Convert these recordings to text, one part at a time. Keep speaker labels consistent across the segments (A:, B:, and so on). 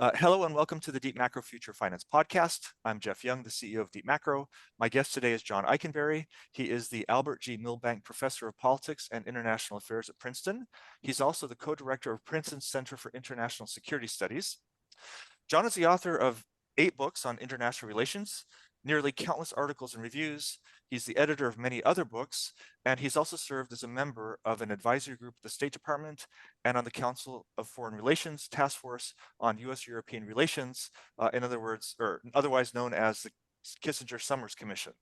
A: Hello and welcome to the Deep Macro Future Finance Podcast. I'm Jeff Young, the CEO of Deep Macro. My guest today is John Ikenberry. He is the Albert G. Milbank Professor of Politics and International Affairs at Princeton. He's also the co-director of Princeton's Center for International Security Studies. John is the author of 8 books on international relations, nearly countless articles and reviews. He's the editor of many other books, and he's also served as a member of an advisory group at the State Department and on the Council of Foreign Relations Task Force on U.S.-European Relations, in other words, or otherwise known as the Kissinger-Summers Commission.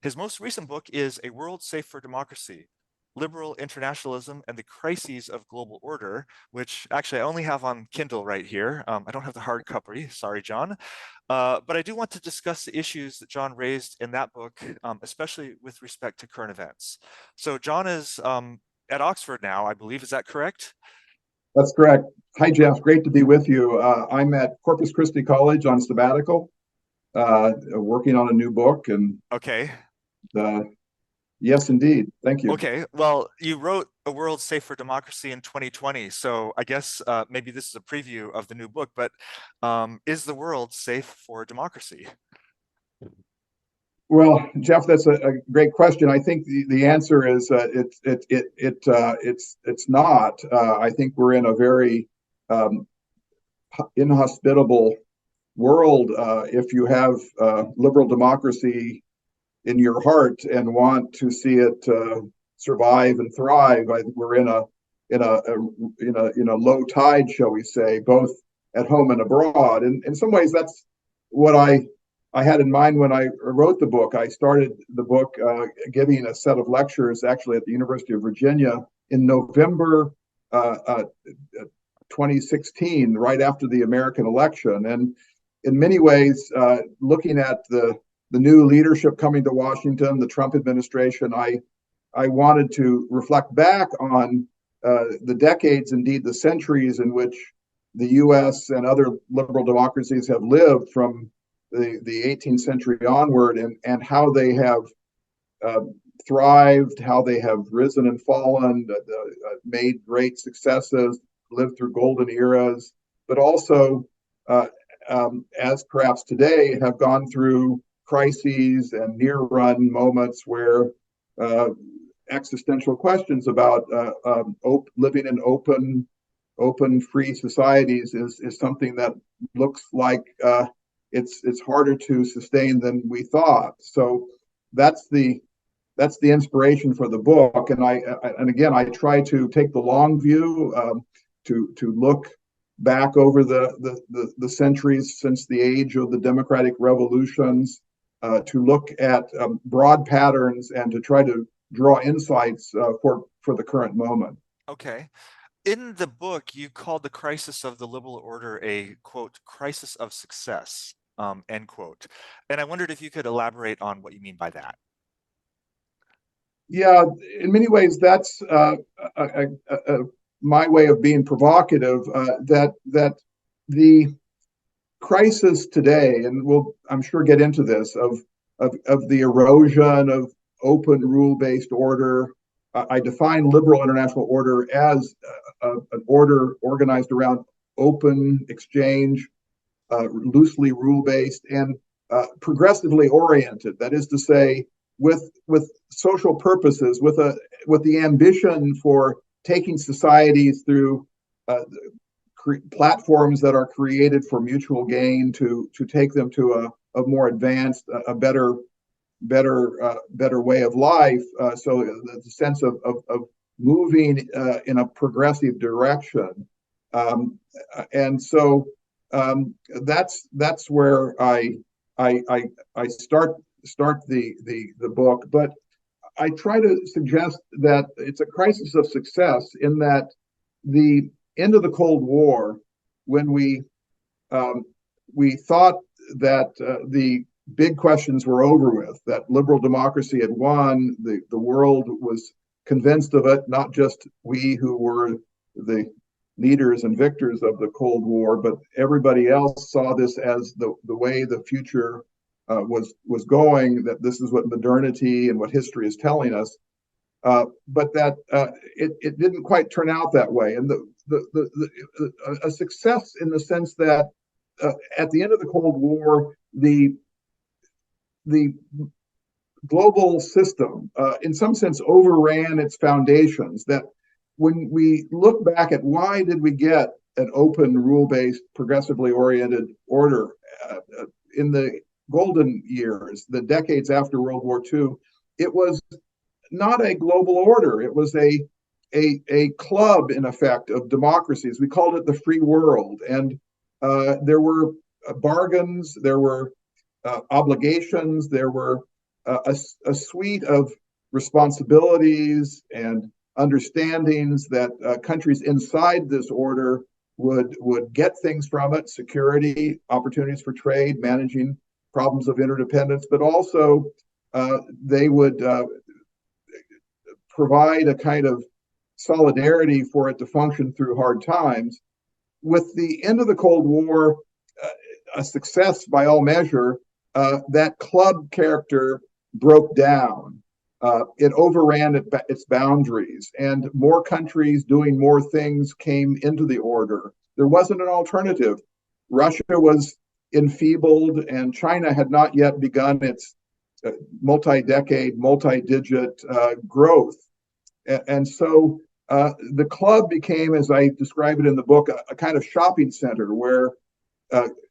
A: His most recent book is A World Safe for Democracy: Liberal Internationalism and the Crises of Global Order, which actually I only have on Kindle right here. I don't have the hard copy, sorry, John. But I do want to discuss the issues that John raised in that book, especially with respect to current events. So John is at Oxford now, I believe. Is that correct?
B: That's correct. Hi, Jeff. Great to be with you. I'm at Corpus Christi College on sabbatical, working on a new book. And
A: okay.
B: Yes, indeed. Thank you.
A: Okay. Well, you wrote A World Safe for Democracy in 2020. So I guess maybe this is a preview of the new book, but is the world safe for democracy?
B: Well, Jeff, that's a great question. I think the answer is it's not. I think we're in a very inhospitable world. If you have liberal democracy in your heart and want to see it survive and thrive, I think we're in a low tide, shall we say, both at home and abroad. And in some ways, that's what I had in mind when I wrote the book. I started the book giving a set of lectures actually at the University of Virginia in November 2016, right after the American election. And in many ways, looking at the new leadership coming to Washington, the Trump administration, I wanted to reflect back on the decades, indeed the centuries, in which the U.S. and other liberal democracies have lived from the 18th century onward, and how they have thrived, how they have risen and fallen, made great successes, lived through golden eras, but also, as perhaps today, have gone through crises and near-run moments where existential questions about living in open, free societies is something that looks like it's harder to sustain than we thought. So that's the inspiration for the book. And again, I try to take the long view, to look back over the centuries since the age of the democratic revolutions, to look at broad patterns and to try to draw insights for the current moment.
A: Okay. In the book, you called the crisis of the liberal order a, quote, crisis of success, end quote. And I wondered if you could elaborate on what you mean by that.
B: Yeah, in many ways, that's my way of being provocative, that the crisis today, and we'll, I'm sure, get into this, of the erosion of open rule-based order. I define liberal international order as an order organized around open exchange, loosely rule-based, and progressively oriented. That is to say, with social purposes, with the ambition for taking societies through platforms that are created for mutual gain, to take them to a more advanced, a better way of life. So the sense of moving in a progressive direction, and so that's where I start the book. But I try to suggest that it's a crisis of success in that the end of the Cold War, when we thought that the big questions were over with, that liberal democracy had won, the world was convinced of it, not just we who were the leaders and victors of the Cold War, but everybody else saw this as the way the future was going, that this is what modernity and what history is telling us. but that it didn't quite turn out that way. And a success in the sense that at the end of the Cold War, the global system, in some sense, overran its foundations. That when we look back at why did we get an open, rule-based, progressively oriented order in the golden years, the decades after World War II, it was not a global order. It was a club, in effect, of democracies. We called it the free world. And there were bargains, there were obligations, there were a suite of responsibilities and understandings that countries inside this order would get things from it: security, opportunities for trade, managing problems of interdependence, but also they would provide a kind of solidarity for it to function through hard times. With the end of the Cold War, a success by all measure, that club character broke down. It overran its boundaries, and more countries doing more things came into the order. There wasn't an alternative. Russia was enfeebled, and China had not yet begun its multi-decade, multi-digit growth. And so the club became, as I describe it in the book, a kind of shopping center where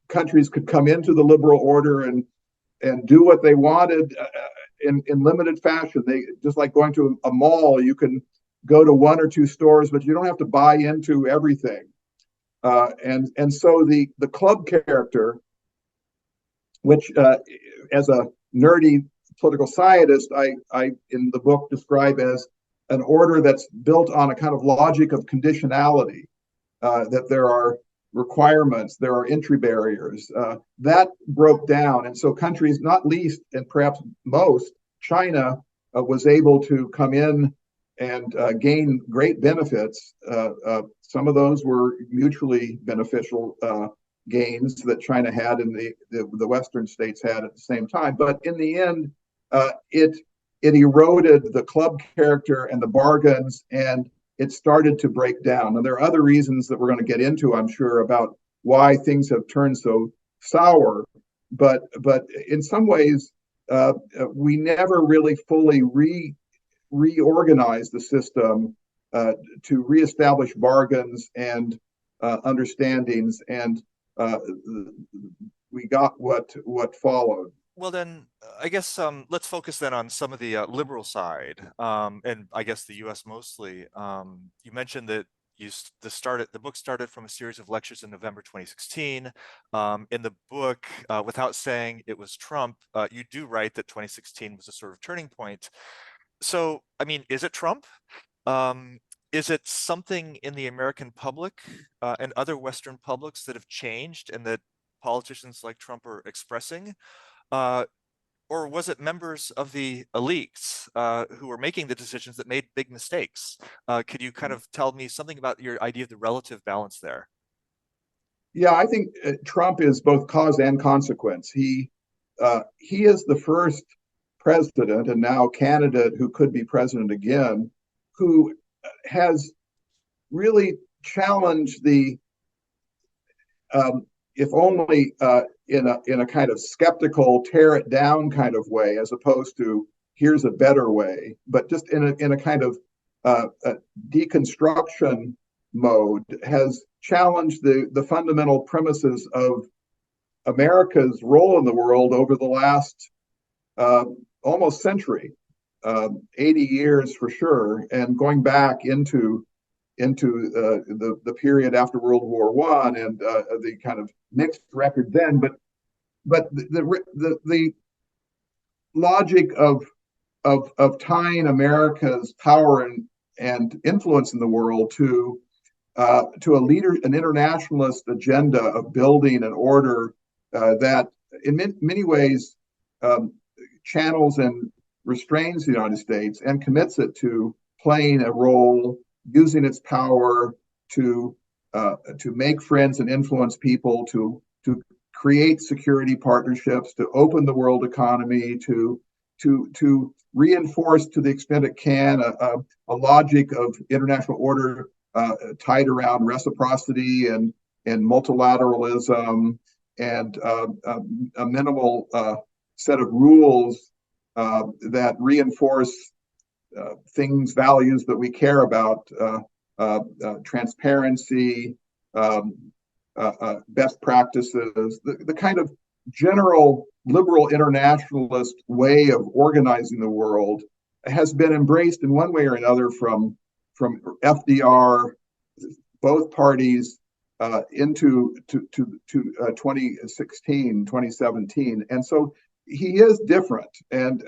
B: countries could come into the liberal order and do what they wanted in limited fashion. They just like going to a mall, you can go to one or two stores, but you don't have to buy into everything. And so the club character, which as a nerdy political scientist, I in the book describe as an order that's built on a kind of logic of conditionality, that there are requirements, there are entry barriers. That broke down. And so countries, not least and perhaps most, China was able to come in and gain great benefits. Some of those were mutually beneficial gains that China had and the Western states had at the same time. But in the end, it eroded the club character and the bargains, and it started to break down. And there are other reasons that we're going to get into, I'm sure, about why things have turned so sour. But in some ways, we never really fully reorganized the system to reestablish bargains and understandings, and we got what followed.
A: Well, then I guess let's focus then on some of the liberal side, and I guess the U.S. mostly. You mentioned that the book started from a series of lectures in November 2016. In the book, without saying it was Trump, you do write that 2016 was a sort of turning point. So, I mean, is it Trump? Is it something in the American public and other Western publics that have changed and that politicians like Trump are expressing? Or was it members of the elites who were making the decisions that made big mistakes? Could you kind of tell me something about your idea of the relative balance there?
B: Yeah, I think Trump is both cause and consequence. He is the first president and now candidate who could be president again, who has really challenged the if only in a kind of skeptical, tear it down kind of way, as opposed to here's a better way, but just in a kind of deconstruction mode, has challenged the fundamental premises of America's role in the world over the last almost century, 80 years for sure, and going back into the period after World War I and the kind of mixed record then. But the logic of tying America's power and influence in the world to an internationalist agenda of building an order that in many ways channels and restrains the United States and commits it to playing a role, using its power to make friends and influence people, to create security partnerships, to open the world economy, to reinforce to the extent it can a logic of international order tied around reciprocity and multilateralism and a minimal set of rules that reinforce values that we care about, transparency, best practices, the kind of general liberal internationalist way of organizing the world has been embraced in one way or another from FDR, both parties, into 2016, 2017. And so he is different, and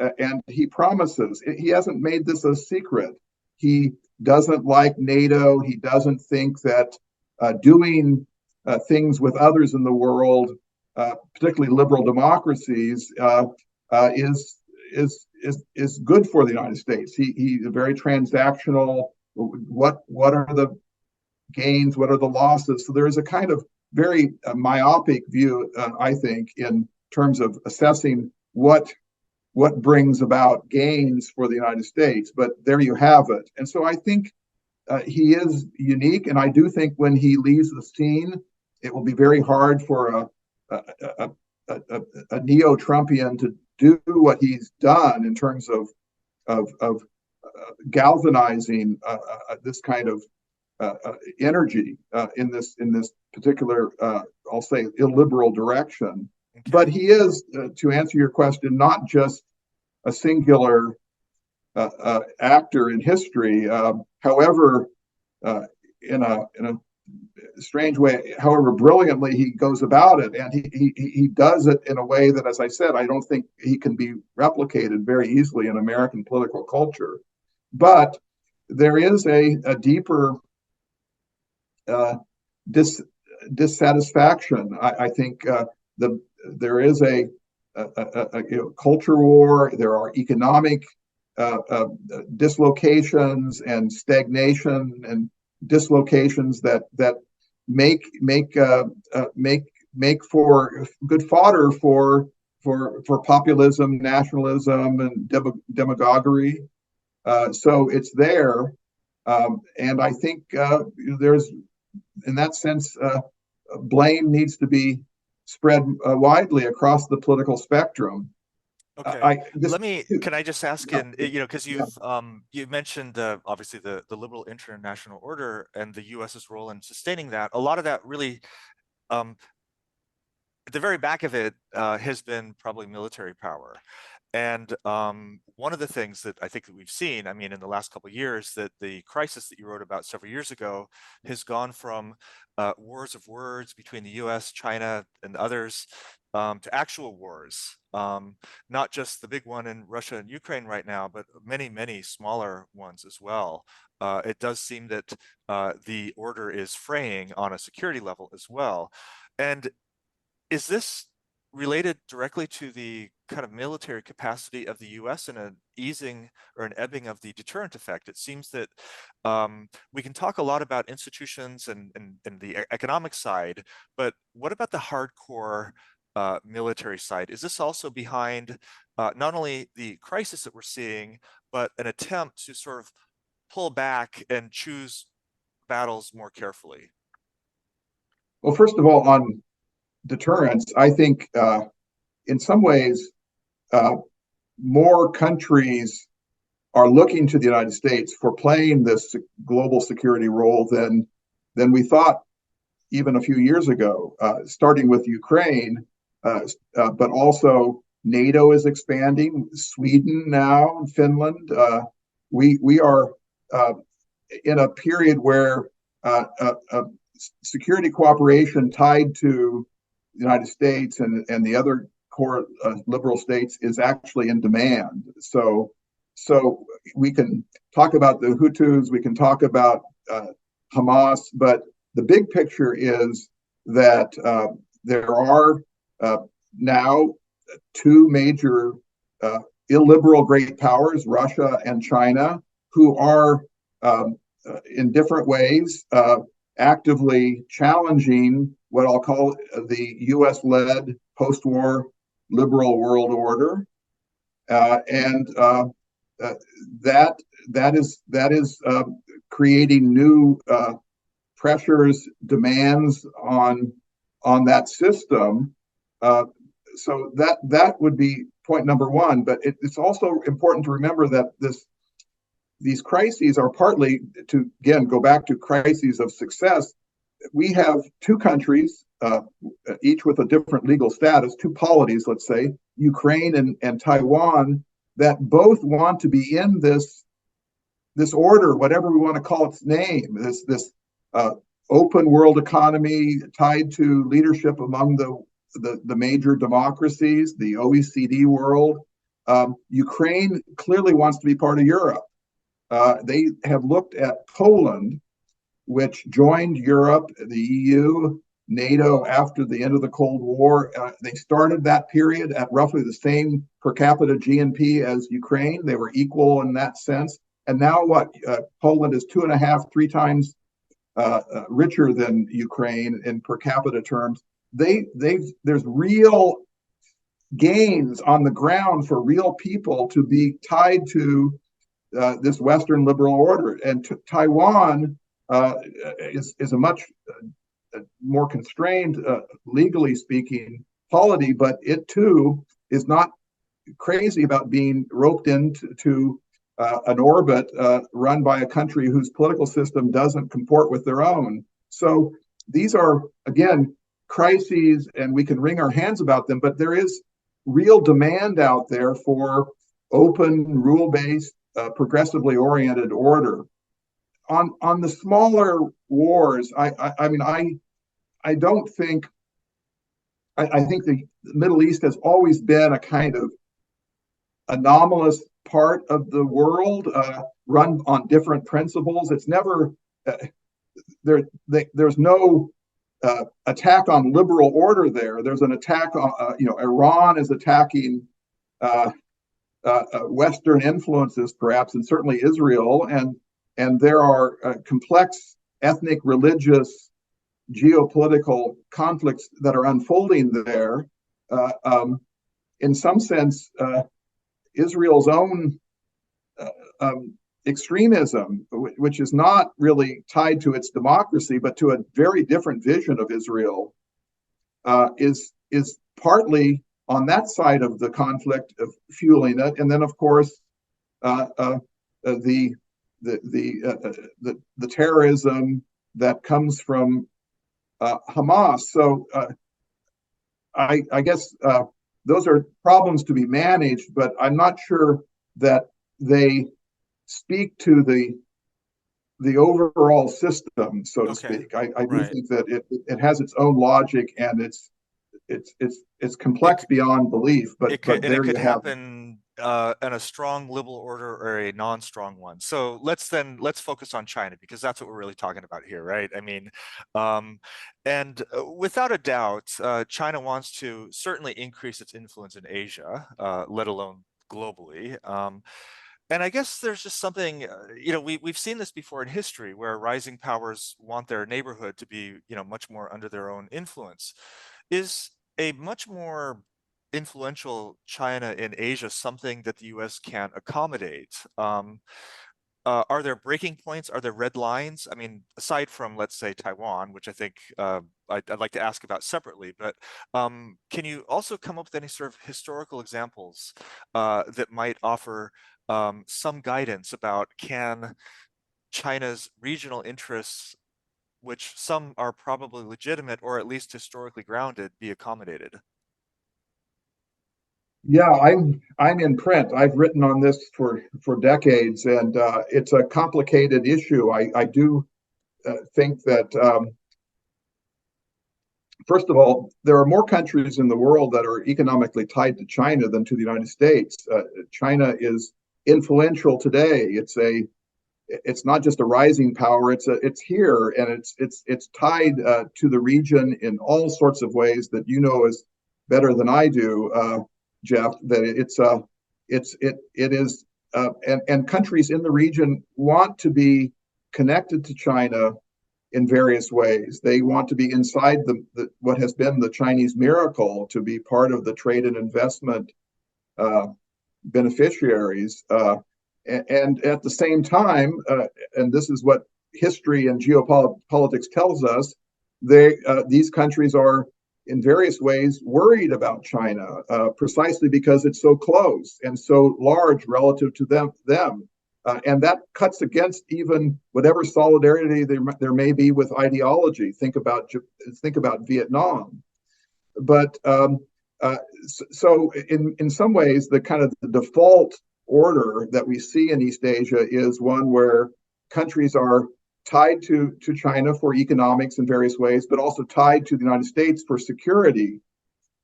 B: he promises. He hasn't made this a secret. He doesn't like NATO. He doesn't think that doing things with others in the world, particularly liberal democracies, is good for the United States. He's very transactional. What are the gains? What are the losses? So there is a kind of very myopic view, I think, in terms of assessing what brings about gains for the United States. But there you have it. And so I think he is unique, and I do think when he leaves the scene, it will be very hard for a neo-Trumpian to do what he's done in terms of galvanizing this kind of energy in this particular, I'll say, illiberal direction. Okay. But he is, to answer your question, not just a singular actor in history. However, in a strange way, however brilliantly he goes about it, and he does it in a way that, as I said, I don't think he can be replicated very easily in American political culture. But there is a deeper dissatisfaction. I think there is a culture war. There are economic dislocations and stagnation and dislocations that make for good fodder for populism, nationalism, and demagoguery. So it's there, and I think there's, in that sense, blame needs to be spread widely across the political spectrum.
A: Okay. Can I just ask, because you mentioned obviously the liberal international order and the US's role in sustaining that. A lot of that really, at the very back of it, has been probably military power. And one of the things that I think that we've seen, I mean, in the last couple of years, that the crisis that you wrote about several years ago has gone from wars of words between the US, China, and others to actual wars, not just the big one in Russia and Ukraine right now, but many, many smaller ones as well. It does seem that the order is fraying on a security level as well. And is this related directly to the kind of military capacity of the US and an easing or an ebbing of the deterrent effect? It seems that we can talk a lot about institutions and the economic side, but what about the hardcore military side? Is this also behind not only the crisis that we're seeing, but an attempt to sort of pull back and choose battles more carefully?
B: Well, first of all, on deterrence, I think in some ways more countries are looking to the United States for playing this global security role than we thought even a few years ago, starting with Ukraine, but also NATO is expanding, Sweden now, Finland. We are in a period where security cooperation tied to the United States and the other core liberal states is actually in demand. So we can talk about the Hutus, we can talk about Hamas, but the big picture is that there are now two major illiberal great powers, Russia and China, who are in different ways actively challenging what I'll call the US-led post-war liberal world order. And uh, that that is creating new pressures, demands on that system. Uh, so that would be point number one. But it's also important to remember that these crises are partly, to again go back to crises of success. We have two countries, each with a different legal status, two polities, let's say, Ukraine and Taiwan, that both want to be in this order, whatever we want to call its name, this uh, open world economy tied to leadership among the major democracies, the OECD world. Ukraine clearly wants to be part of Europe. They have looked at Poland, which joined Europe, the EU, NATO after the end of the Cold War. They started that period at roughly the same per capita GNP as Ukraine. They were equal in that sense. And now what? Poland is 2.5, 3 times richer than Ukraine in per capita terms. There's real gains on the ground for real people to be tied to this Western liberal order. And Taiwan is a much more constrained, legally speaking, polity, but it too is not crazy about being roped into an orbit run by a country whose political system doesn't comport with their own. So these are, again, crises, and we can wring our hands about them, but there is real demand out there for open, rule-based, progressively oriented order. On the smaller wars, I mean, I don't think, I think the Middle East has always been a kind of anomalous part of the world, run on different principles. It's never there's no attack on liberal order there. There's an attack on, Iran is attacking Western influences, perhaps, and certainly Israel, and there are complex ethnic, religious, geopolitical conflicts that are unfolding there. In some sense, Israel's own extremism, which is not really tied to its democracy, but to a very different vision of Israel, is partly on that side of the conflict of fueling it, and then of course the terrorism that comes from Hamas. So I guess those are problems to be managed, but I'm not sure that they speak to the overall system, so to speak. I do think that it has its own logic, and it's complex beyond belief. But
A: it could
B: you have
A: happen in a strong liberal order or a non-strong one. So let's focus on China, because that's what we're really talking about here, right? I mean, and without a doubt, China wants to certainly increase its influence in Asia, let alone globally. And I guess there's just something, we've seen this before in history, where rising powers want their neighborhood to be, much more under their own influence. Is a much more influential China in Asia something that the US can accommodate? Are there breaking points? Are there red lines? I mean, aside from, let's say, Taiwan, which I think I'd like to ask about separately, but can you also come up with any sort of historical examples that might offer some guidance about, can China's regional interests, which some are probably legitimate or at least historically grounded, be accommodated?
B: Yeah, I'm in print. I've written on this for decades, and it's a complicated issue. I do think that first of all, there are more countries in the world that are economically tied to China than to the United States. China is influential today. It's not just a rising power. It's here, and it's tied to the region in all sorts of ways that you know is better than I do, Jeff. That it is, and countries in the region want to be connected to China in various ways. They want to be inside what has been the Chinese miracle, to be part of the trade and investment beneficiaries. And at the same time, and this is what history and geopolitics tells us, these countries are in various ways worried about China, precisely because it's so close and so large relative to them. And that cuts against even whatever solidarity there may be with ideology. Think about Vietnam. But so in some ways, the kind of the default order that we see in East Asia is one where countries are tied to China for economics in various ways, but also tied to the United States for security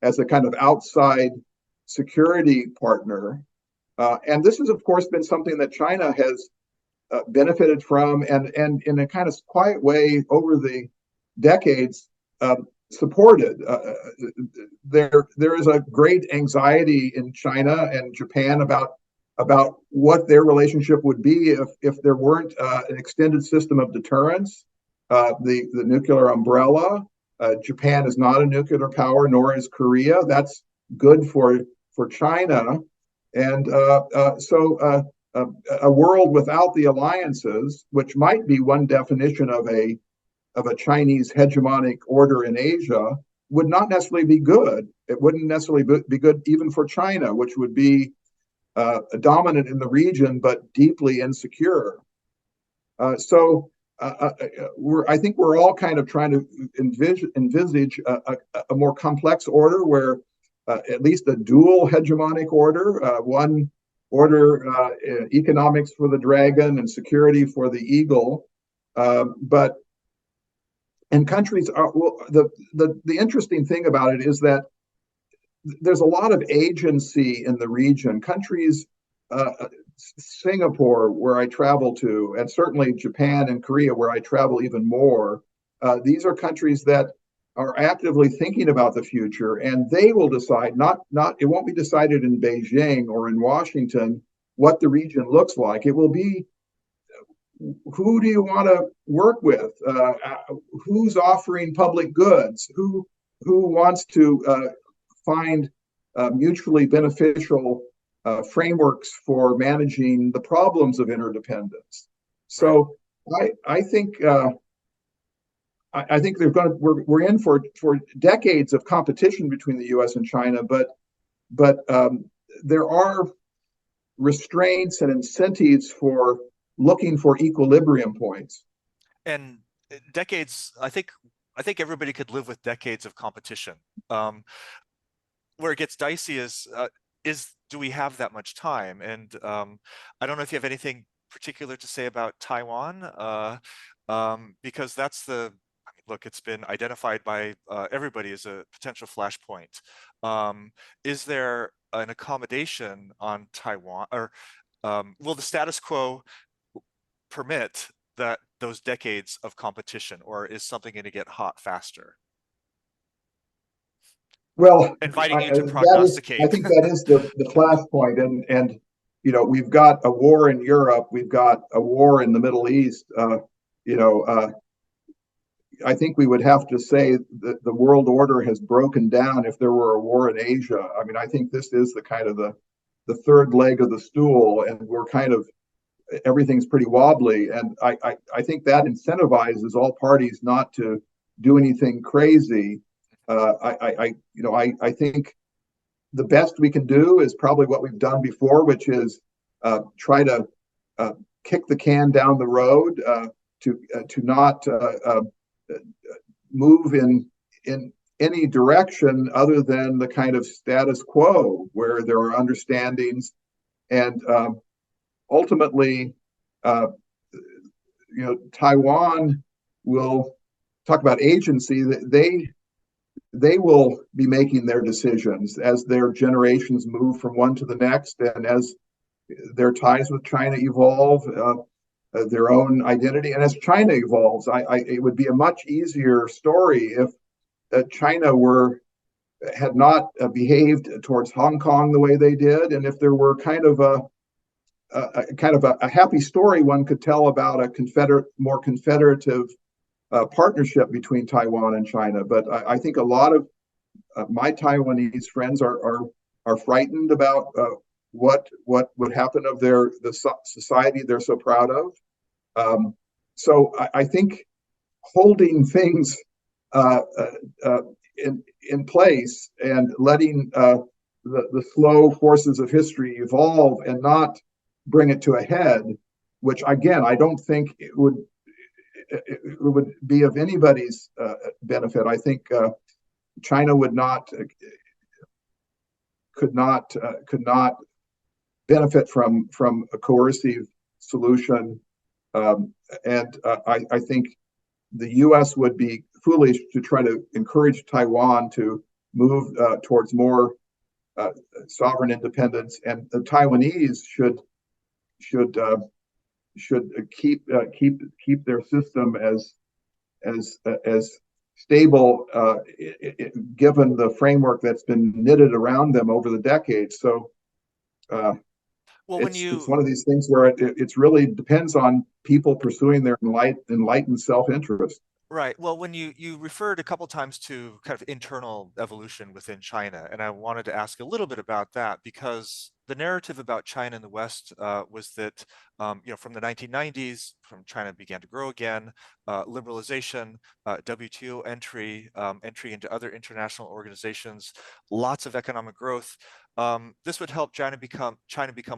B: as a kind of outside security partner. And this has, of course, been something that China has benefited from, and in a kind of quiet way over the decades supported. There is a great anxiety in China and Japan about what their relationship would be if there weren't an extended system of deterrence, the nuclear umbrella. Japan is not a nuclear power, nor is Korea. That's good for China, and so a world without the alliances, which might be one definition of a Chinese hegemonic order in Asia, would not necessarily be good. It wouldn't necessarily be good even for China, which would be dominant in the region but deeply insecure. So I think we're all kind of trying to envisage a more complex order where at least a dual hegemonic order, one order economics for the dragon and security for the eagle, but and countries are the interesting thing about it is that there's a lot of agency in the region. Countries, Singapore, where I travel to, and certainly Japan and Korea, where I travel even more, these are countries that are actively thinking about the future, and they will decide. It won't be decided in Beijing or in Washington what the region looks like. It will be, who do you want to work with? Who's offering public goods? Who wants to find mutually beneficial frameworks for managing the problems of interdependence? So I think we're in for decades of competition between the U.S. and China, but there are restraints and incentives for looking for equilibrium points.
A: And decades, I think everybody could live with decades of competition. Where it gets dicey is do we have that much time? And I don't know if you have anything particular to say about Taiwan, because that's look, it's been identified by everybody as a potential flashpoint. Is there an accommodation on Taiwan, or will the status quo permit those decades of competition, or is something going to get hot faster?
B: Well,
A: Inviting you to prognosticate.
B: I think that is the flashpoint, and we've got a war in Europe, we've got a war in the Middle East. I think we would have to say that the world order has broken down if there were a war in Asia. I mean, I think this is the kind of the third leg of the stool, and we're kind of, everything's pretty wobbly, and I think that incentivizes all parties not to do anything crazy. I think the best we can do is probably what we've done before, which is try to kick the can down the road, to not move in any direction other than the kind of status quo where there are understandings, and ultimately, Taiwan will talk about agency. They will be making their decisions as their generations move from one to the next, and as their ties with China evolve, their own identity, and as China evolves. It would be a much easier story if China had not behaved towards Hong Kong the way they did, and if there were kind of a happy story one could tell about a more confederative partnership between Taiwan and China. But I think a lot of my Taiwanese friends are frightened about what would happen of the society they're so proud of. So I think holding things uh, in place and letting the slow forces of history evolve and not bring it to a head, which again I don't think it would be of anybody's benefit. I think China would not could not benefit from a coercive solution, and I think the U.S. would be foolish to try to encourage Taiwan to move towards more sovereign independence, and the Taiwanese should keep their system as stable, given the framework that's been knitted around them over the decades. So uh,
A: Well,
B: it's one of these things where it's really depends on people pursuing their enlightened self-interest.
A: right. Well, when you referred a couple times to kind of internal evolution within China, and I wanted to ask a little bit about that because the narrative about China in the West was that from the 1990s, from China began to grow again, liberalization, WTO entry, entry into other international organizations, lots of economic growth. This would help China become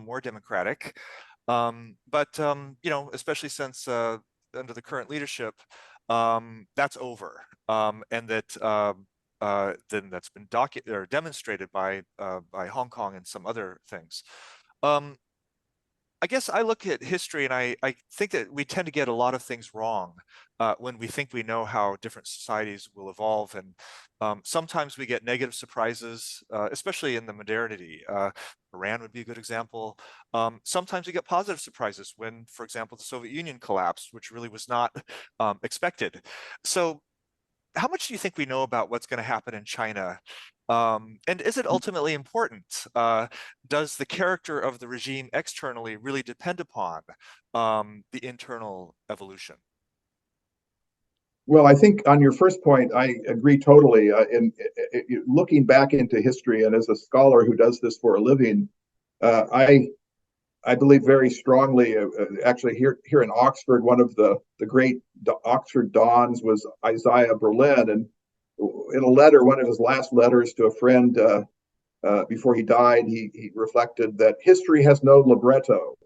A: more democratic. But especially since under the current leadership, that's over, and that then that's been demonstrated by Hong Kong and some other things. Um, I guess I look at history and I think that we tend to get a lot of things wrong when we think we know how different societies will evolve. And sometimes we get negative surprises, especially in the modernity. Iran would be a good example. Sometimes we get positive surprises when, for example, the Soviet Union collapsed, which really was not expected. So how much do you think we know about what's going to happen in China? And is it ultimately important? Does the character of the regime externally really depend upon the internal evolution?
B: Well, I think on your first point, I agree totally. Looking back into history, and as a scholar who does this for a living, I believe very strongly. Actually, here in Oxford, one of the great Oxford dons was Isaiah Berlin, and in a letter, one of his last letters to a friend before he died, he reflected that history has no libretto.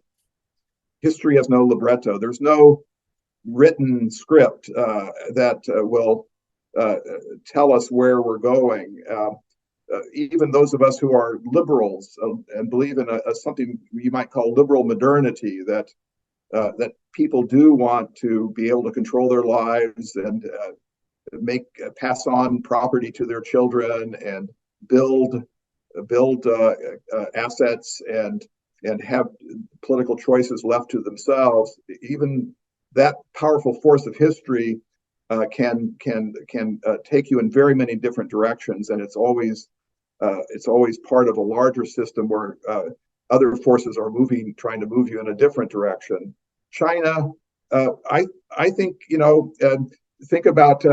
B: History has no libretto. There's no written script that will uh, tell us where we're going. Even those of us who are liberals and believe in something you might call liberal modernity, that people do want to be able to control their lives and pass on property to their children and build assets and have political choices left to themselves. Even that powerful force of history can take you in very many different directions, and it's always part of a larger system where other forces are trying to move you in a different direction. China, I think think about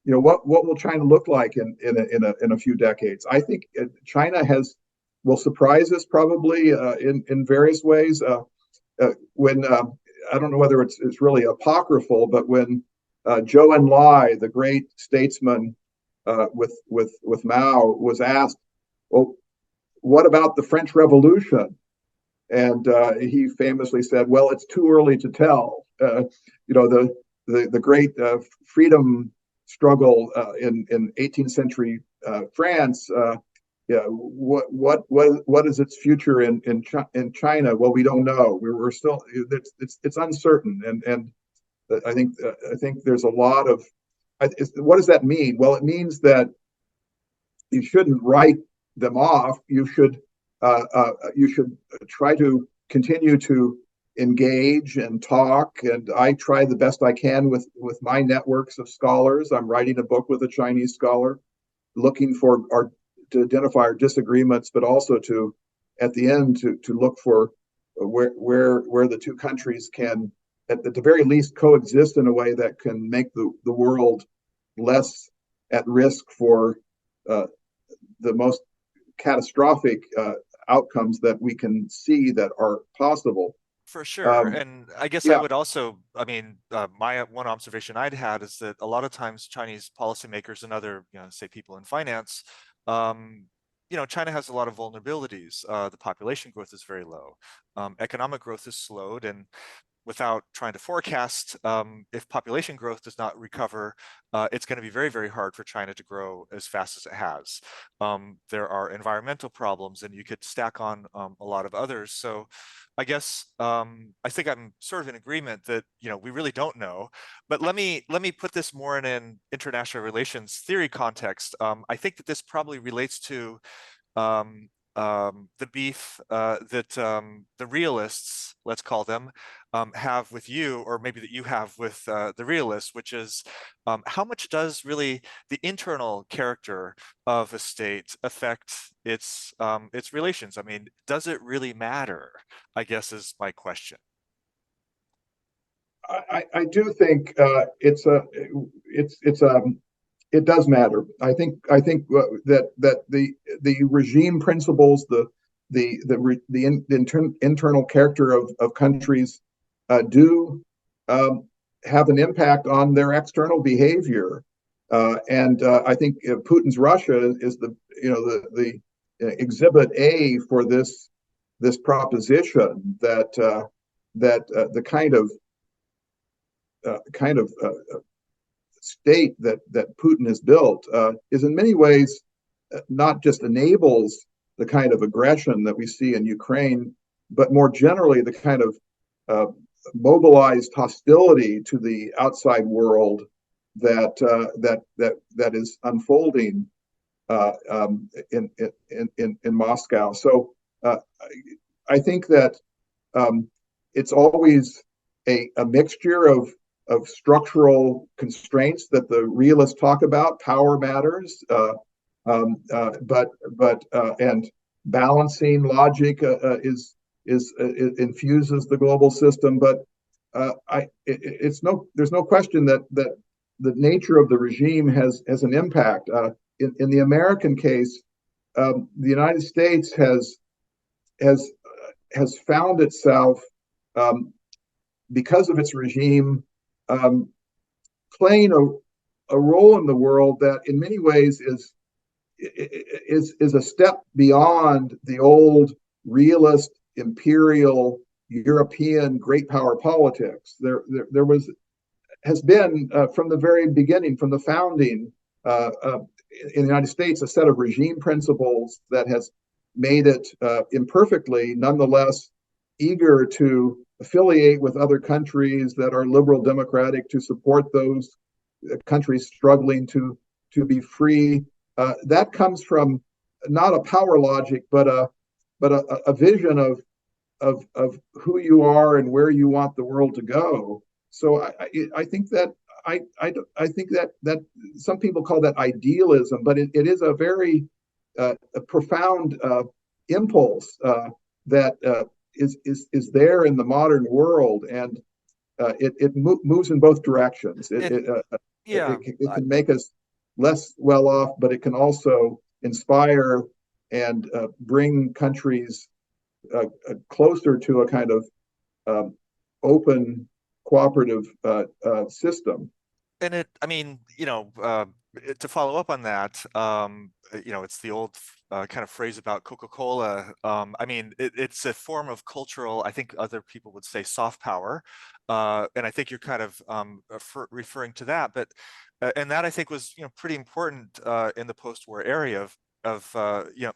B: what will China look like in a few decades. I think China will surprise us probably in various ways. When I don't know whether it's really apocryphal, but when Zhou Enlai, the great statesman with Mao, was asked, "Well, what about the French Revolution?" And he famously said, "Well, it's too early to tell." The great freedom struggle in 18th century France. Yeah, what is its future in China? Well, we don't know. We're still it's uncertain, and I think there's a lot of what does that mean? Well, it means that you shouldn't write them off. You should try to continue to engage and talk. And I try the best I can with my networks of scholars. I'm writing a book with a Chinese scholar, looking to identify our disagreements, but also to at the end to look for where the two countries can at the very least coexist in a way that can make the world less at risk for the most catastrophic outcomes that we can see that are possible.
A: For sure.
B: Um,
A: And I guess I
B: yeah,
A: would also, I mean, my one observation I'd had is that a lot of times Chinese policymakers and other, say people in finance, um, China has a lot of vulnerabilities. The population growth is very low. Economic growth has slowed, and without trying to forecast, if population growth does not recover, it's going to be very, very hard for China to grow as fast as it has. There are environmental problems, and you could stack on a lot of others. So I guess I think I'm sort of in agreement that we really don't know. But let me put this more in an international relations theory context. I think that this probably relates to the beef that the realists, let's call them, have with you, or maybe that you have with the realists, which is how much does really the internal character of a state affect its relations? I mean, does it really matter? I guess is my question.
B: I do think it does matter. I think that the regime principles, the internal character of countries do have an impact on their external behavior, and I think Putin's Russia is the exhibit A for this proposition that the kind of state that Putin has built is in many ways not just enables the kind of aggression that we see in Ukraine, but more generally the kind of uh, mobilized hostility to the outside world that is unfolding in Moscow. So I think that it's always a mixture of structural constraints that the realists talk about. Power matters, but and balancing logic infuses the global system. But there's no question that the nature of the regime has an impact. In the American case, the United States has has found itself, um, because of its regime, um, playing a role in the world that, in many ways, is a step beyond the old realist imperial European great power politics. There has been from the very beginning, from the founding in the United States, a set of regime principles that has made it imperfectly, nonetheless, eager to affiliate with other countries that are liberal democratic to support those countries struggling to be free. That comes from not a power logic, but a vision of who you are and where you want the world to go. So I think that I think that some people call that idealism, but it is a very a profound impulse that is there in the modern world, and it moves in both directions.
A: And yeah,
B: It can make us less well off, but it can also inspire and bring countries closer to a kind of um, open, cooperative system.
A: and I mean, to follow up on that, it's the old kind of phrase about Coca-Cola. I mean, it's a form of cultural, I think other people would say soft power. And I think you're kind of referring to that, but, and that I think was, pretty important in the post-war area of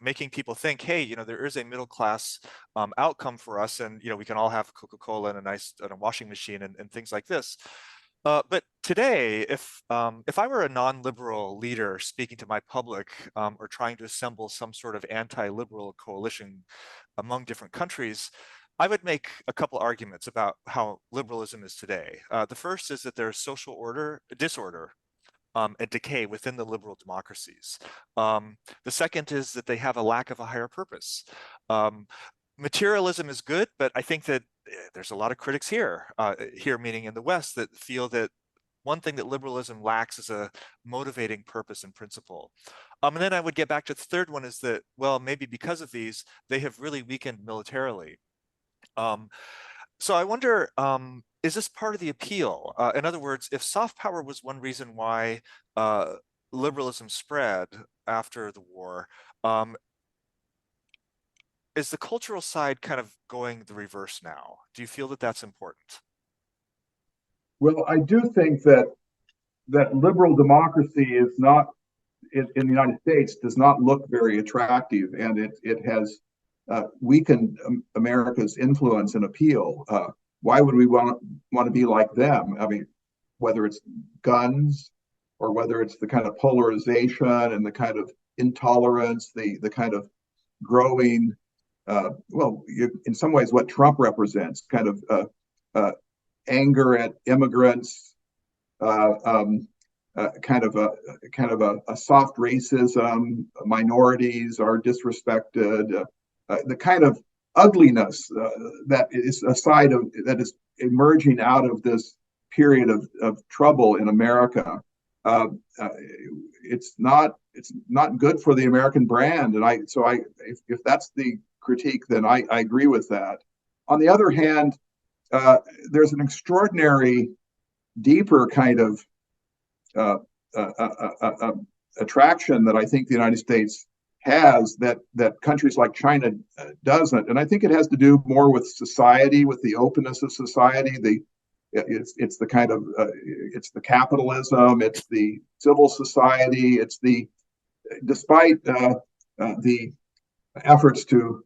A: making people think, hey, there is a middle class outcome for us, and we can all have Coca-Cola and a nice washing machine and things like this. But today, if I were a non-liberal leader speaking to my public, or trying to assemble some sort of anti-liberal coalition among different countries, I would make a couple arguments about how liberalism is today. The first is that there's social disorder, and decay within the liberal democracies. The second is that they have a lack of a higher purpose. Um, Materialism is good, but I think that there's a lot of critics here, here meaning in the West, that feel that one thing that liberalism lacks is a motivating purpose and principle. And then I would get back to the third one is that, well, maybe because of these, they have really weakened militarily. Um, so I wonder, is this part of the appeal? In other words, if soft power was one reason why uh, liberalism spread after the war, um, is the cultural side kind of going the reverse now? Do you feel that that's important?
B: Well, I do think that liberal democracy is not in the United States does not look very attractive, and it has weakened America's influence and appeal. Why would we want to be like them? I mean, whether it's guns or whether it's the kind of polarization and the kind of intolerance, the kind of growing, in some ways, what Trump represents, kind of uh, anger at immigrants, uh, um, kind of a soft racism. Minorities are disrespected. The kind of ugliness that is a side of that is emerging out of this period of trouble in America. Uh, uh, it's not good for the American brand, and if that's the critique, then I agree with that. On the other hand, uh, there's an extraordinary, deeper kind of uh, uh, uh, uh, uh, attraction that I think the United States has that countries like China doesn't, and I think it has to do more with society, with the openness of society. It's the kind of it's the capitalism, it's the civil society, it's the despite the efforts to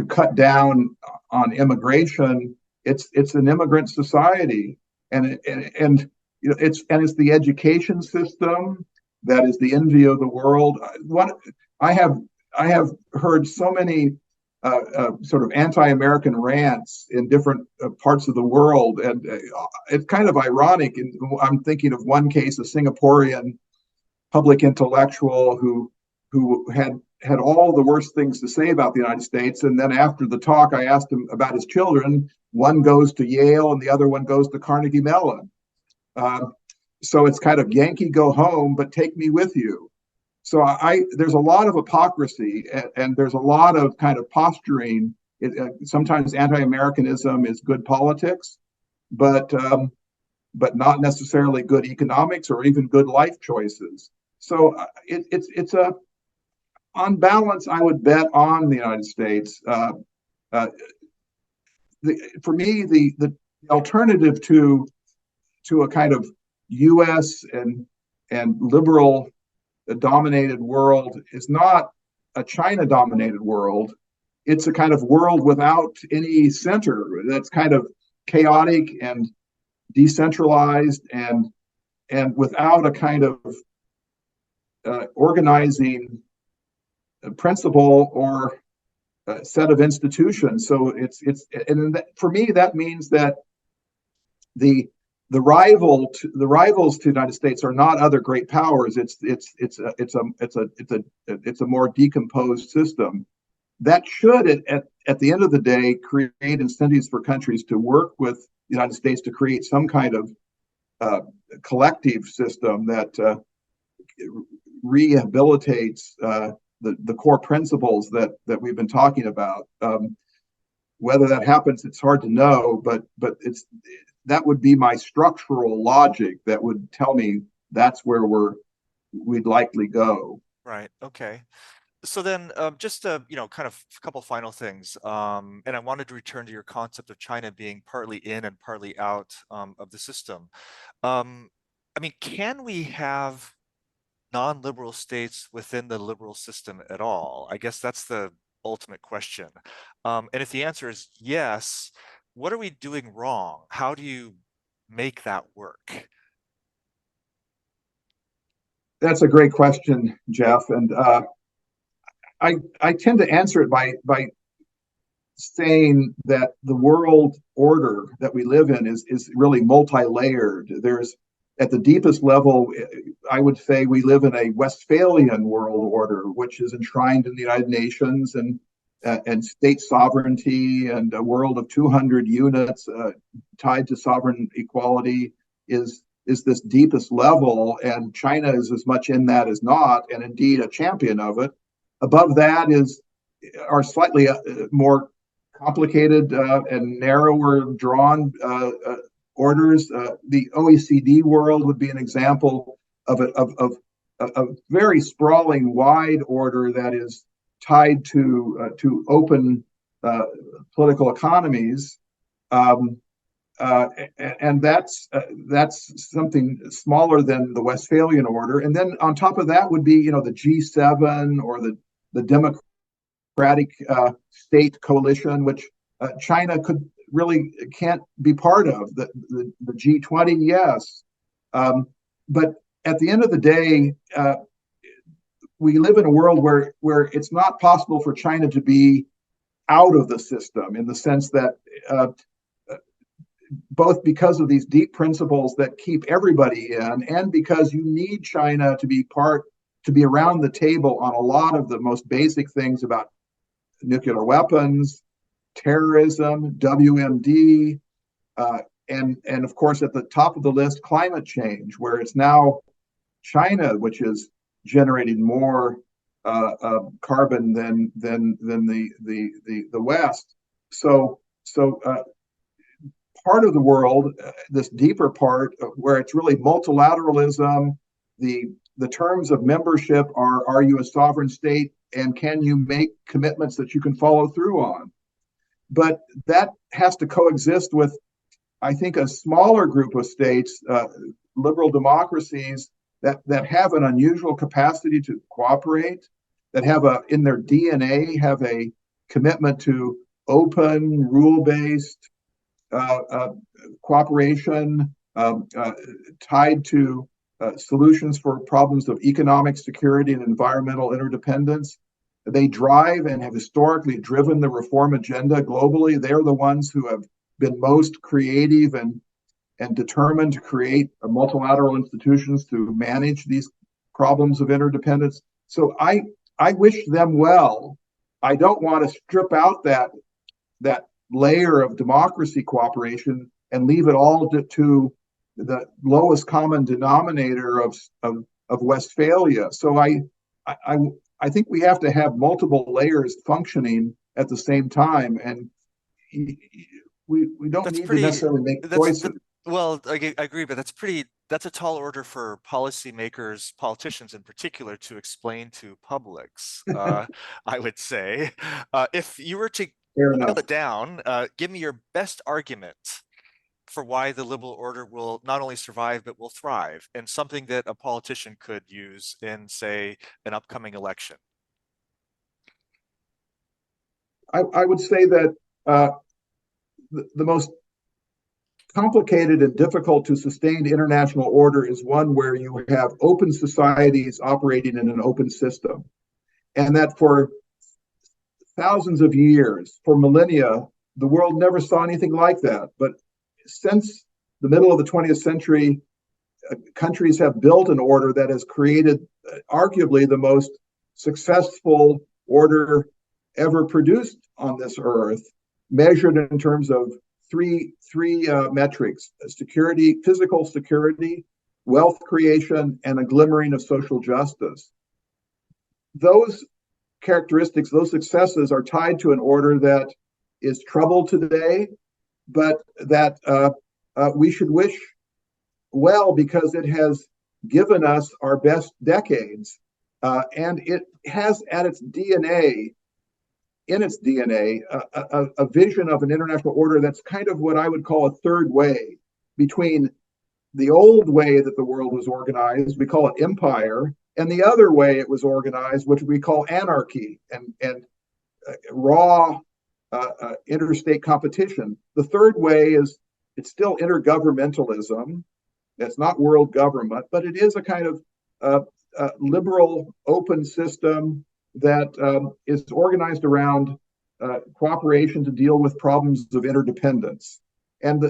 B: cut down on immigration, it's an immigrant society, and it's the education system that is the envy of the world. What I have I have heard so many sort of anti-American rants in different parts of the world, and it's kind of ironic. And I'm thinking of one case, a Singaporean public intellectual who had all the worst things to say about the United States. And then after the talk, I asked him about his children. One goes to Yale, and the other one goes to Carnegie Mellon. Uh, so it's kind of Yankee go home, but take me with you. So there's a lot of hypocrisy, and there's a lot of kind of posturing. Sometimes anti-Americanism is good politics, but not necessarily good economics or even good life choices. So it's a on balance, I would bet on the United States. Uh, for me, the alternative to a kind of U.S. and liberal dominated world is not a China dominated world. It's a kind of world without any center that's kind of chaotic and decentralized and without a kind of organizing principle or set of institutions. So for me that means that the rivals to the United States are not other great powers. It's a more decomposed system that should at the end of the day create incentives for countries to work with the United States to create some kind of collective system that rehabilitates the core principles that we've been talking about. Whether that happens, it's hard to know, but that would be my structural logic that would tell me that's where we'd likely go.
A: Right. Okay. So then, just kind of a couple final things, and I wanted to return to your concept of China being partly in and partly out of the system. Um, I mean, can we have non-liberal states within the liberal system at all? I guess that's the ultimate question. And if the answer is yes, what are we doing wrong? How do you make that work?
B: That's a great question, Jeff, and I tend to answer it by saying that the world order that we live in is really multi-layered. There's at the deepest level, I would say we live in a Westphalian world order, which is enshrined in the United Nations and state sovereignty, and a world of 200 units tied to sovereign equality is this deepest level, and China is as much in that as not, and indeed a champion of it. Above that are slightly more complicated and narrower drawn orders. The OECD world would be an example of a very sprawling, wide order that is tied to open political economies. And that's something smaller than the Westphalian order. And then on top of that would be, the G7 or the Democratic State Coalition, which China can't be part of. The G20, yes, but at the end of the day, we live in a world where it's not possible for China to be out of the system, in the sense that both because of these deep principles that keep everybody in, and because you need China to be around the table on a lot of the most basic things about nuclear weapons, terrorism, WMD, and of course at the top of the list, climate change, where it's now China which is generating more carbon than the West. So part of the world, this deeper part where it's really multilateralism, the terms of membership are you a sovereign state, and can you make commitments that you can follow through on? But that has to coexist with, I think, a smaller group of states, liberal democracies that have an unusual capacity to cooperate, that have in their DNA have a commitment to open, rule-based cooperation, tied to solutions for problems of economic security and environmental interdependence. They drive and have historically driven the reform agenda globally. They're the ones who have been most creative and determined to create multilateral institutions to manage these problems of interdependence. So I wish them well. I don't want to strip out that layer of democracy cooperation and leave it all to the lowest common denominator of Westphalia. So I think we have to have multiple layers functioning at the same time, and we don't need to necessarily make choices.
A: Well, I agree, but that's a tall order for policymakers, politicians in particular, to explain to publics, I would say. If you were to boil it down, give me your best argument for why the liberal order will not only survive, but will thrive, and something that a politician could use in, say, an upcoming election.
B: I would say that the most complicated and difficult to sustain international order is one where you have open societies operating in an open system. And that for thousands of years, for millennia, the world never saw anything like that. But since the middle of the 20th century, countries have built an order that has created arguably the most successful order ever produced on this earth, measured in terms of three metrics: security, physical security, wealth creation, and a glimmering of social justice. Those characteristics, those successes, are tied to an order that is troubled today, but that we should wish well, because it has given us our best decades, and it has at its DNA, a vision of an international order that's kind of what I would call a third way between the old way that the world was organized, we call it empire, and the other way it was organized, which we call anarchy and raw interstate competition. The third way it's still intergovernmentalism. It's not world government, but it is a kind of liberal, open system that is organized around cooperation to deal with problems of interdependence. And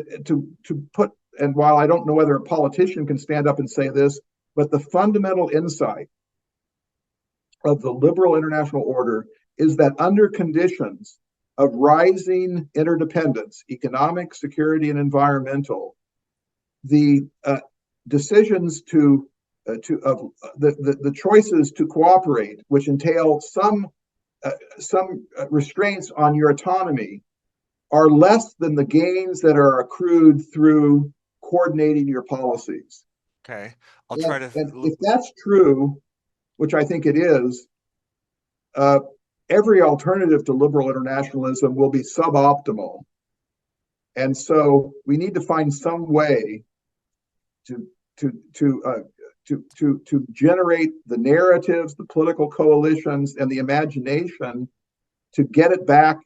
B: and while I don't know whether a politician can stand up and say this, but the fundamental insight of the liberal international order is that under conditions of rising interdependence, economic, security, and environmental, the decisions the choices to cooperate, which entail some restraints on your autonomy, are less than the gains that are accrued through coordinating your policies.
A: Okay. I'll try to.
B: And if that's true, which I think it is, uh, every alternative to liberal internationalism will be suboptimal. And so we need to find some way to to to uh, to generate the narratives, the political coalitions, and the imagination to get it back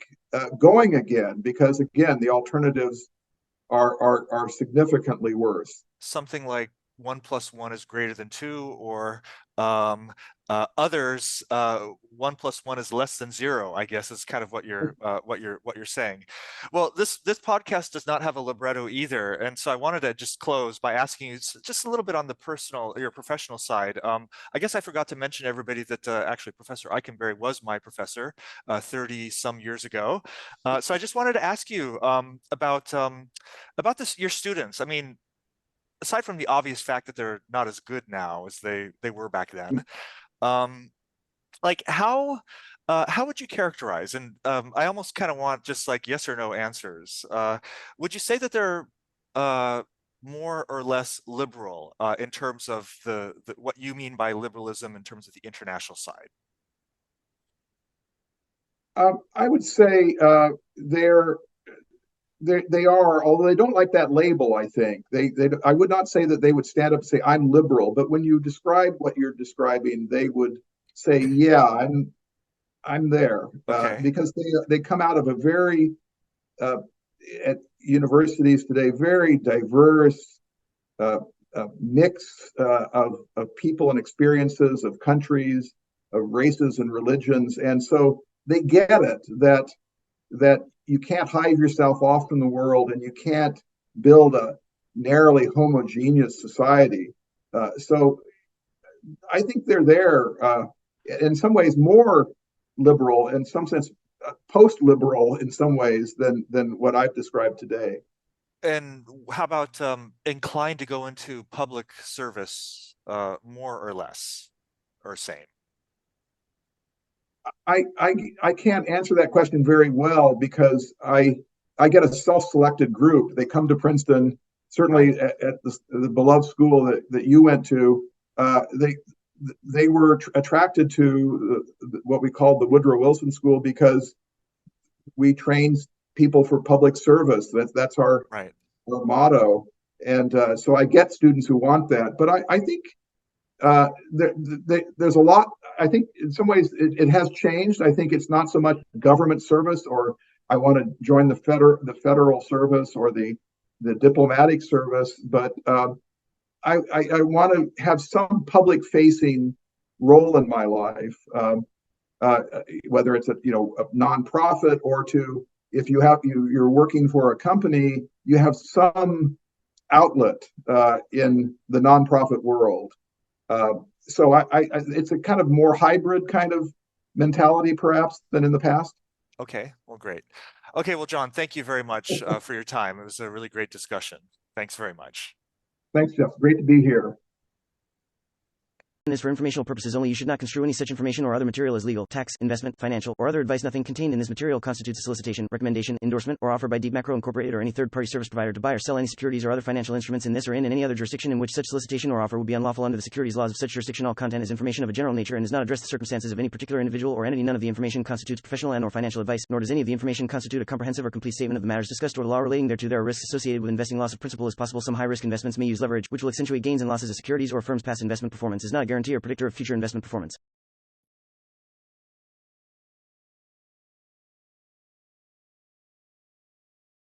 B: going again. Because again, the alternatives are significantly worse.
A: Something like 1 + 1 is greater than 2, or others 1 + 1 is less than 0, I guess is kind of what you're saying. Well, this podcast does not have a libretto either, and so I wanted to just close by asking you just a little bit on the your professional side. I guess I forgot to mention everybody that actually Professor Ikenberry was my professor 30 some years ago. So I just wanted to ask you about your students. I mean, aside from the obvious fact that they're not as good now as they were back then, um, like how would you characterize? And I almost kind of want just like yes or no answers. Would you say that they're more or less liberal in terms of what you mean by liberalism in terms of the international side?
B: I would say they are, although they don't like that label. I think I would not say that they would stand up and say I'm liberal, but when you describe what you're describing, they would say, yeah, I'm there,
A: Okay.
B: because they come out of a very at universities today very diverse mix of people and experiences, of countries, of races and religions, and so they get it that you can't hide yourself off from the world, and you can't build a narrowly homogeneous society. So I think they're there, in some ways more liberal, in some sense post-liberal in some ways than what I've described today.
A: And how about inclined to go into public service, more or less, or same?
B: I can't answer that question very well because I get a self-selected group. They come to Princeton, certainly
A: Right.
B: at the beloved school that you went to. They were attracted to what we called the Woodrow Wilson School because we train people for public service. That's
A: Right.
B: our motto. And so I get students who want that. But I think there's a lot. I think in some ways it has changed. I think it's not so much government service, or I want to join the federal service or the diplomatic service, but I want to have some public facing role in my life, whether it's a nonprofit, or to if you're working for a company, you have some outlet in the nonprofit world. So it's a kind of more hybrid kind of mentality, perhaps, than in the past.
A: Okay. Well, great. Okay. Well, John, thank you very much for your time. It was a really great discussion. Thanks very much.
B: Thanks, Jeff. Great to be here.
C: Is for informational purposes only. You should not construe any such information or other material as legal, tax, investment, financial, or other advice. Nothing contained in this material constitutes a solicitation, recommendation, endorsement, or offer by Deep Macro Incorporated or any third-party service provider to buy or sell any securities or other financial instruments in this or in any other jurisdiction in which such solicitation or offer would be unlawful under the securities laws of such jurisdiction. All content is information of a general nature and does not address the circumstances of any particular individual or entity. None of the information constitutes professional and/or financial advice, nor does any of the information constitute a comprehensive or complete statement of the matters discussed or the law relating thereto. There are risks associated with investing. Loss of principal is possible. Some high-risk investments may use leverage, which will accentuate gains and losses of securities or firms. Past investment performance is not a guarantee or predictor of future investment performance.